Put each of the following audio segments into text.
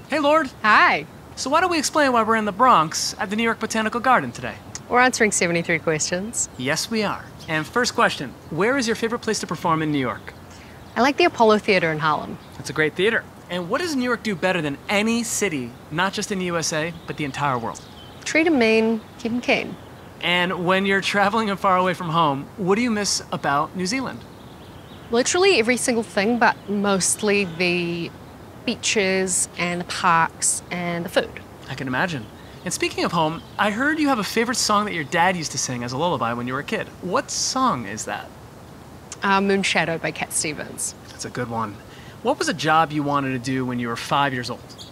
Hey, Lord. Hi. So why don't we explain why we're in the Bronx at the New York Botanical Garden today? We're answering 73 questions. Yes, we are. And first question, where is your favorite place to perform in New York? I like the Apollo Theater in Harlem. That's a great theater. And what does New York do better than any city, not just in the USA, but the entire world? Treat 'em mean, keep 'em keen. And when you're traveling and far away from home, what do you miss about New Zealand? Literally every single thing, but mostly the beaches and the parks and the food. I can imagine. And speaking of home, I heard you have a favorite song that your dad used to sing as a lullaby when you were a kid. What song is that? Moonshadow by Cat Stevens. That's a good one. What was a job you wanted to do when you were 5 years old?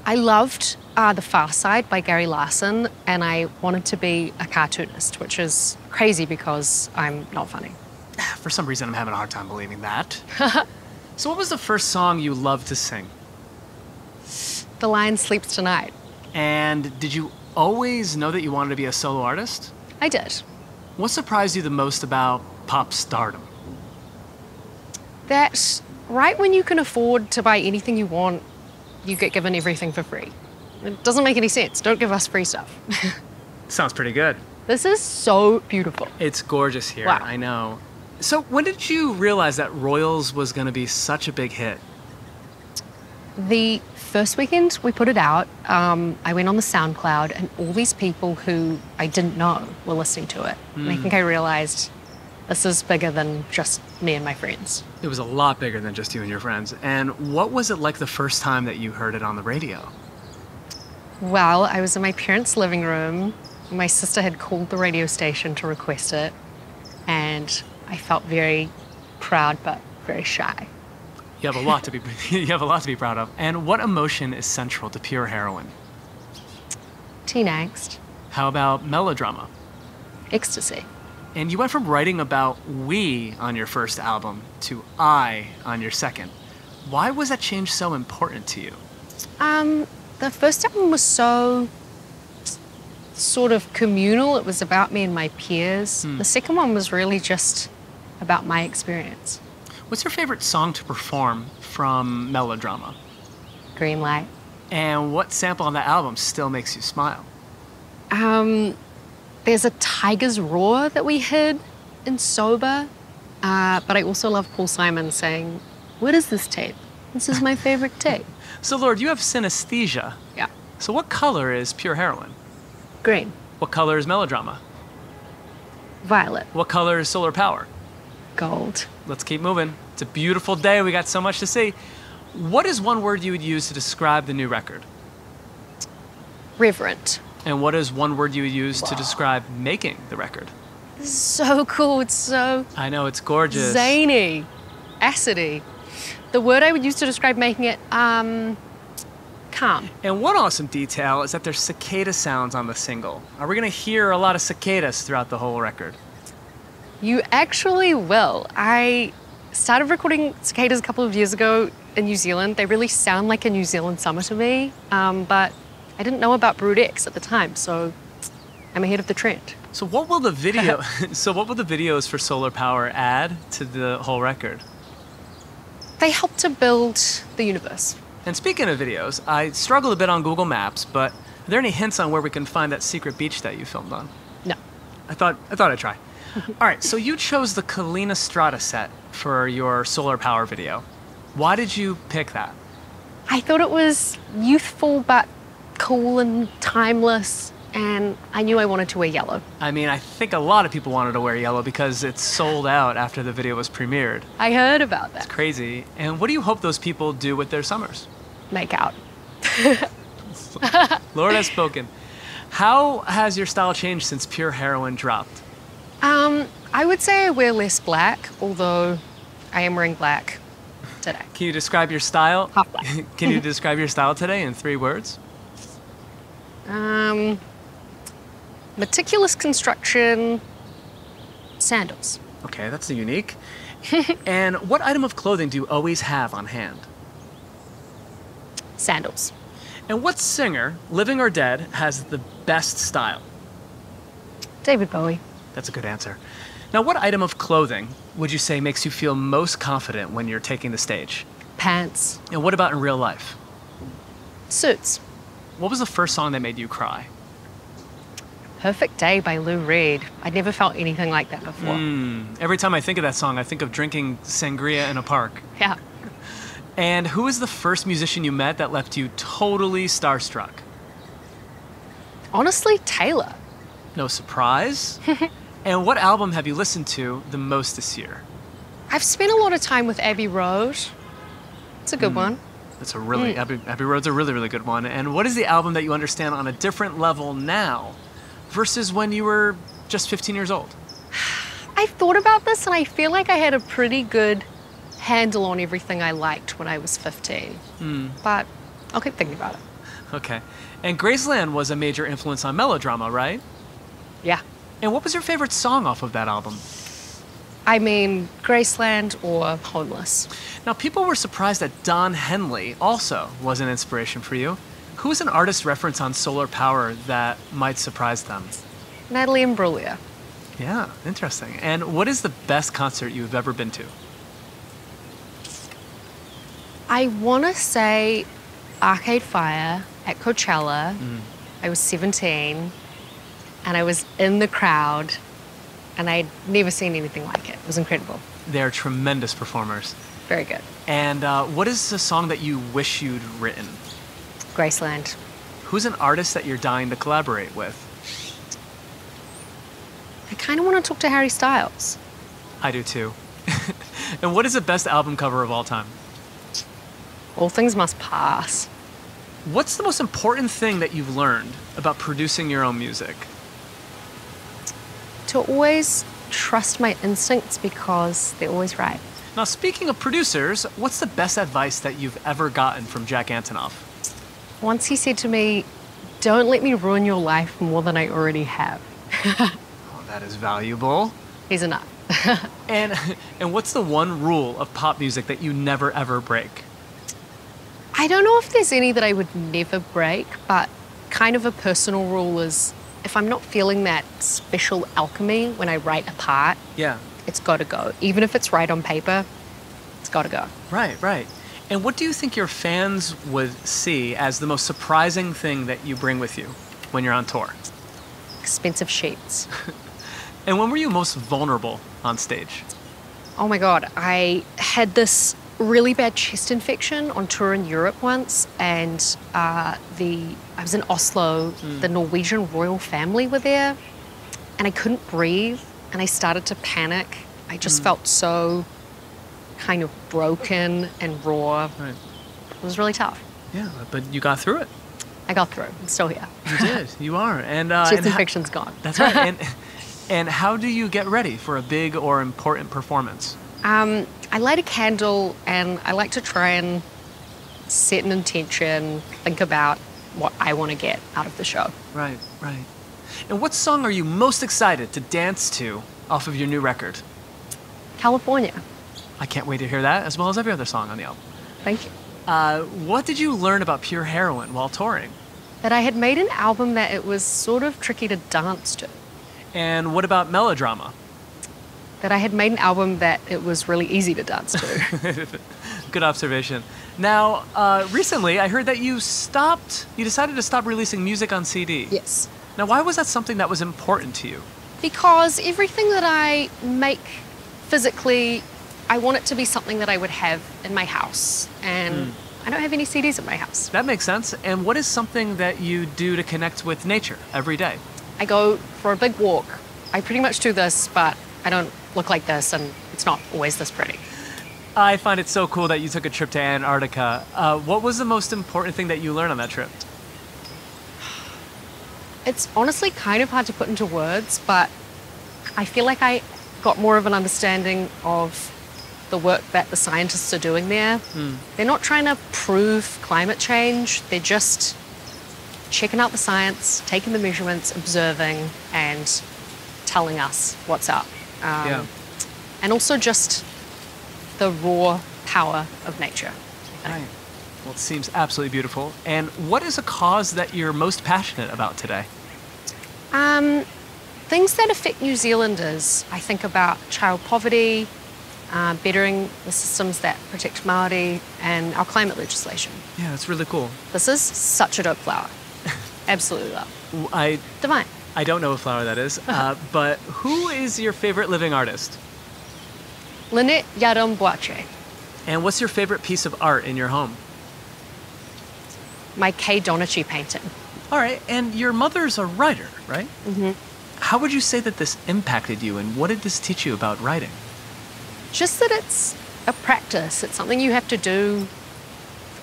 I loved The Far Side by Gary Larson, and I wanted to be a cartoonist, which is crazy because I'm not funny. For some reason, I'm having a hard time believing that. So what was the first song you loved to sing? The Lion Sleeps Tonight. And did you always know that you wanted to be a solo artist? I did. What surprised you the most about pop stardom? That right when you can afford to buy anything you want, you get given everything for free. It doesn't make any sense. Don't give us free stuff. Sounds pretty good. This is so beautiful. It's gorgeous here, Wow. I know. So when did you realize that Royals was going to be such a big hit? The first weekend we put it out, I went on the SoundCloud and all these people who I didn't know were listening to it. And I think I realized this is bigger than just me and my friends. It was a lot bigger than just you and your friends. And what was it like the first time that you heard it on the radio? Well, I was in my parents' living room. My sister had called the radio station to request it, and I felt very proud but very shy. You have a lot to be you have a lot to be proud of. And what emotion is central to Pure Heroine? Teen angst, How about melodrama? ecstasy. And you went from writing about we on your first album to I on your second. Why was that change so important to you? The first album was so sort of communal. It was about me and my peers. The second one was really just about my experience. What's your favorite song to perform from melodrama? Green light. And what sample on that album still makes you smile? There's a tiger's roar that we hid in Sober, but I also love Paul Simon saying, "What is this tape? This is my favorite tape." So, Lord, you have synesthesia. Yeah. So what color is Pure Heroine? Green. What color is melodrama? Violet. What color is solar power? Gold. Let's keep moving. It's a beautiful day. We got so much to see. What is one word you would use to describe the new record? Reverent. And what is one word you would use to describe making the record? This is so cool. It's so I know, it's gorgeous. zany, acidy. The word I would use to describe making it, calm. And one awesome detail is that there's cicada sounds on the single. Are we going to hear a lot of cicadas throughout the whole record? You actually will. I started recording cicadas a couple of years ago in New Zealand. They really sound like a New Zealand summer to me, but I didn't know about Brood X at the time, so I'm ahead of the trend. So what will the video what will the videos for Solar Power add to the whole record? They help to build the universe. And speaking of videos, I struggled a bit on Google Maps, but are there any hints on where we can find that secret beach that you filmed on? No. I thought I'd try. All right, so you chose the Kalina Strata set for your Solar Power video. Why did you pick that? I thought it was youthful but cool and timeless, and I knew I wanted to wear yellow. I mean, I think a lot of people wanted to wear yellow because it's sold out after the video was premiered. I heard about that. It's crazy. And what do you hope those people do with their summers? Make out. Lord has spoken. How has your style changed since Pure Heroine dropped? I would say I wear less black, although I am wearing black today. Can you describe your style? Half black. Can you describe your style today in 3 words? Meticulous construction, sandals. Okay, that's unique. And what item of clothing do you always have on hand? Sandals. And what singer, living or dead, has the best style? David Bowie. That's a good answer. Now, what item of clothing would you say makes you feel most confident when you're taking the stage? Pants. And what about in real life? Suits. What was the first song that made you cry? Perfect Day by Lou Reed. I'd never felt anything like that before. Every time I think of that song, I think of drinking sangria in a park. Yeah. And who was the first musician you met that left you totally starstruck? Honestly, Taylor. No surprise? And what album have you listened to the most this year? I've spent a lot of time with Abbey Road. It's a good one. That's a really, Abbey Road's a really, really good one. And what is the album that you understand on a different level now versus when you were just 15 years old? I've thought about this and I feel like I had a pretty good handle on everything I liked when I was 15. But I'll keep thinking about it. Okay. And Graceland was a major influence on melodrama, right? Yeah. And what was your favorite song off of that album? I mean, Graceland or Homeless. Now, people were surprised that Don Henley also was an inspiration for you. Who is an artist reference on solar power that might surprise them? Natalie Imbruglia. Yeah, interesting. And what is the best concert you've ever been to? I want to say Arcade Fire at Coachella. I was 17 and I was in the crowd and I'd never seen anything like it. It was incredible. They're tremendous performers. Very good. And what is a song that you wish you'd written? Graceland. Who's an artist that you're dying to collaborate with? I kind of want to talk to Harry Styles. I do too. And what is the best album cover of all time? All Things Must Pass. What's the most important thing that you've learned about producing your own music? To always trust my instincts because they're always right. Now, speaking of producers, what's the best advice that you've ever gotten from Jack Antonoff? Once he said to me, "Don't let me ruin your life more than I already have." Oh, that is valuable. He's a nut. And what's the one rule of pop music that you never ever break? I don't know if there's any that I would never break, but kind of a personal rule is if I'm not feeling that special alchemy when I write a part, Yeah. it's got to go. Even if it's right on paper, it's got to go. Right, right. And what do you think your fans would see as the most surprising thing that you bring with you when you're on tour? Expensive sheets. And when were you most vulnerable on stage? Oh my God, I had this really bad chest infection on tour in Europe once, and I was in Oslo. The Norwegian royal family were there, and I couldn't breathe, and I started to panic. I just felt so kind of broken and raw. Right. It was really tough. Yeah, but you got through it. I got through. I'm still here. You did. You are. And Chest infection's gone. That's right. And how do you get ready for a big or important performance? I light a candle and I like to try and set an intention, think about what I want to get out of the show. Right, right. And what song are you most excited to dance to off of your new record? California. I can't wait to hear that, as well as every other song on the album. Thank you. What did you learn about pure heroin while touring? That I had made an album that it was sort of tricky to dance to. And what about melodrama? That I had made an album that it was really easy to dance to. Good observation. Now, recently I heard that you decided to stop releasing music on CD. Yes. Now, why was that something that was important to you? Because everything that I make physically, I want it to be something that I would have in my house. And I don't have any CDs in my house. That makes sense. And what is something that you do to connect with nature every day? I go for a big walk. I pretty much do this, but I don't look like this, and it's not always this pretty. I find it so cool that you took a trip to Antarctica. What was the most important thing that you learned on that trip? It's honestly kind of hard to put into words, but I feel like I got more of an understanding of the work that the scientists are doing there. They're not trying to prove climate change. They're just checking out the science, taking the measurements, observing, and telling us what's up. And also just the raw power of nature. Right. Well, it seems absolutely beautiful. And what is a cause that you're most passionate about today? Things that affect New Zealanders. I think about child poverty, bettering the systems that protect Māori and our climate legislation. Yeah, that's really cool. This is such a dope flower. Absolutely love. Divine. I don't know what flower that is, but who is your favorite living artist? Lynette Yadam Boache. And what's your favorite piece of art in your home? My Kay Donichi painting. All right, and your mother's a writer, right? Mm-hmm. How would you say that this impacted you, and what did this teach you about writing? Just that it's a practice. It's something you have to do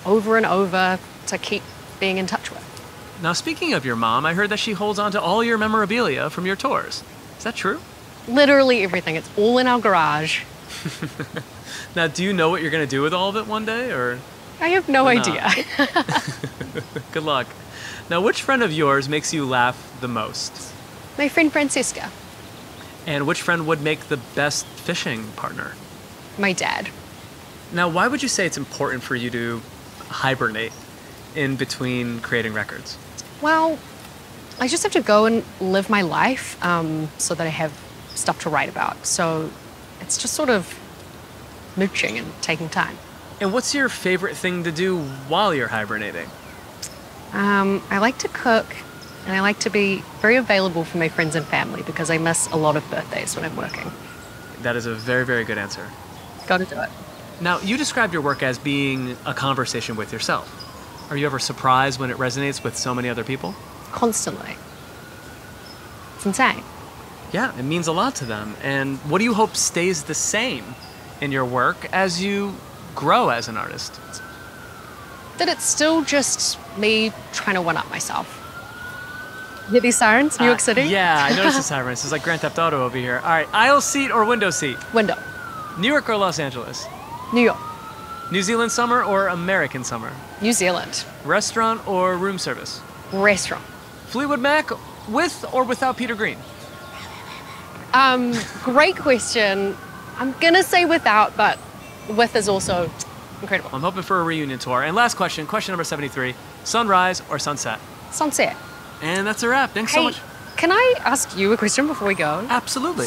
over and over to keep being in touch with. Now, speaking of your mom, I heard that she holds on to all your memorabilia from your tours. Is that true? Literally everything. It's all in our garage. Now, do you know what you're going to do with all of it one day, or? I have no idea. Good luck. Now, which friend of yours makes you laugh the most? My friend Francesca. And which friend would make the best fishing partner? My dad. Now, why would you say it's important for you to hibernate in between creating records? Well, I just have to go and live my life so that I have stuff to write about. So it's just sort of mooching and taking time. And what's your favorite thing to do while you're hibernating? I like to cook, and I like to be very available for my friends and family because I miss a lot of birthdays when I'm working. That is a very, very good answer. Gotta do it. Now, you described your work as being a conversation with yourself. Are you ever surprised when it resonates with so many other people? Constantly. It's insane. Yeah, it means a lot to them. And what do you hope stays the same in your work as you grow as an artist? That it's still just me trying to one-up myself. You hear these sirens, New York City? Yeah, I noticed the sirens. It's like Grand Theft Auto over here. All right, aisle seat or window seat? Window. New York or Los Angeles? New York. New Zealand summer or American summer? New Zealand. Restaurant or room service? Restaurant. Fleetwood Mac with or without Peter Green? Great question. I'm gonna say without, but with is also incredible. I'm hoping for a reunion tour. And last question, question number 73. Sunrise or sunset? Sunset. And that's a wrap. Thanks so much. Can I ask you a question before we go? Absolutely.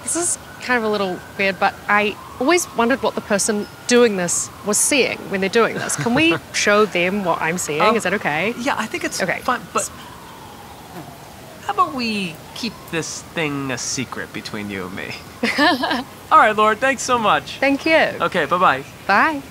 This is kind of a little weird, but I always wondered what the person doing this was seeing when they're doing this. Can we show them what I'm seeing? Is that okay? Yeah, I think it's okay. Fine, but how about we keep this thing a secret between you and me? All right, Lord, thanks so much. Thank you. Okay, bye-bye. Bye.